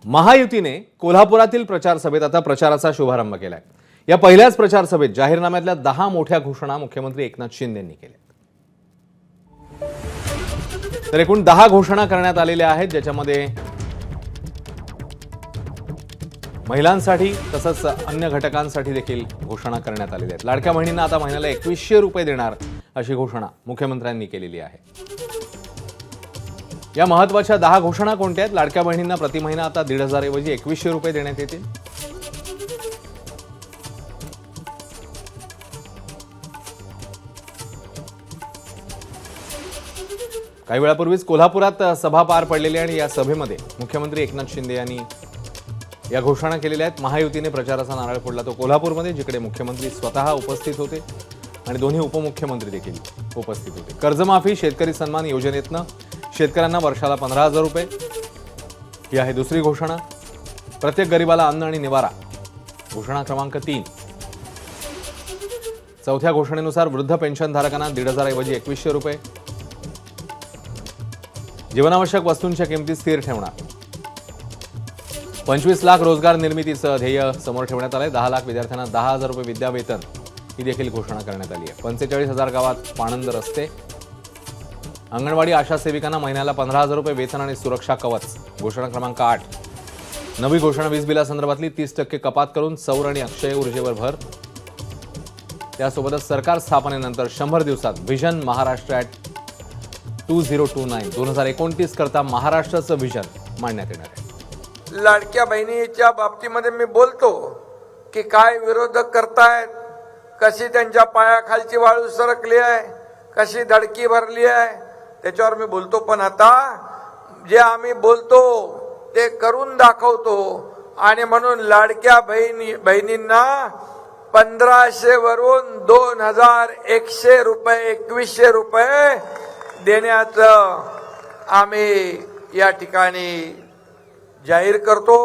महायुतीने कोल्हापुरातील प्रचार सभेत आता प्रचाराचा शुभारंभ केलाय। या पहिल्याच प्रचार सभेत जाहीरनाम्यातल्या 10 मोठ्या घोषणा मुख्यमंत्री एकनाथ शिंदे यांनी केल्या। तर एकूण 10 घोषणा करण्यात आलेल्या आहेत, ज्याच्यामध्ये महिलांसाठी तसंच अन्य घटकांसाठी देखील घोषणा करण्यात आलेल्या आहेत। लाडक्या बहिणींना आता महिन्याला 2100 रुपये देणार अशी घोषणा मुख्यमंत्र्यांनी केलेली आहे। या महत्त्वाच्या 10 घोषणा कोणत्या आहेत? लाडक्या बहिणींना प्रति महिना आता 1500 ऐवजी 2100 रुपये देण्यात येतील। काही वेळापूर्वीच कोल्हापुरात सभा पार पडलेली आणि या सभेमध्ये मुख्यमंत्री एकनाथ शिंदे यांनी या घोषणा केलेल्या आहेत। महायुतीने प्रचाराचा नारळ फोडला तो कोल्हापूरमध्ये, जिकडे मुख्यमंत्री स्वतः उपस्थित होते आणि दोन्ही उपमुख्यमंत्री देखील उपस्थित होते। कर्जमाफी, शेतकरी सन्मान योजनेतनं शेतकऱ्यांना वर्षाला 15,000 रुपये ही आहे दुसरी घोषणा। प्रत्येक गरीबाला अन्न आणि निवारा, घोषणा क्रमांक 3। चौथ्या घोषणेनुसार वृद्ध पेन्शनधारकांना 1,500 ऐवजी 2100 रुपये। जीवनावश्यक वस्तूंच्या किमती स्थिर ठेवणार। 25 लाख रोजगार निर्मितीचं ध्येय समोर ठेवण्यात आलंय। 10 लाख विद्यार्थ्यांना 10,000 रुपये विद्यावेतन ही देखील घोषणा करण्यात आली आहे। 45,000 गावात पाणंद रस्ते। अंगणवाडी आशा सेविकांना महिन्याला 15,000 रुपये वेतन आणि सुरक्षा कवच, घोषणा क्रमांक 8। नवी घोषणा वीज बिलासंदर्भातली 30% कपात करून सौर आणि अक्षय ऊर्जेवर भर। त्यासोबतच सरकार स्थापनेनंतर 100 दिवसात व्हिजन महाराष्ट्र ॲट 2029 करता महाराष्ट्राचं व्हिजन मांडण्यात येणार आहे। लाडक्या बहिणीच्या बाबतीमध्ये मी बोलतो की काय विरोधक करतायत, कशी त्यांच्या पायाखालची वाळू सरकली आहे, कशी धडकी भरली आहे, त्याच्यावर मी बोलतो। पण आता जे आम्ही बोलतो ते करून दाखवतो आणि म्हणून लाडक्या बहिणींना 1500 वरून 2100 रुपये 2100 रुपये देण्याचं आम्ही या ठिकाणी जाहीर करतो।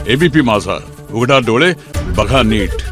एबीपी माझा, उघडा डोळे बघा नीट।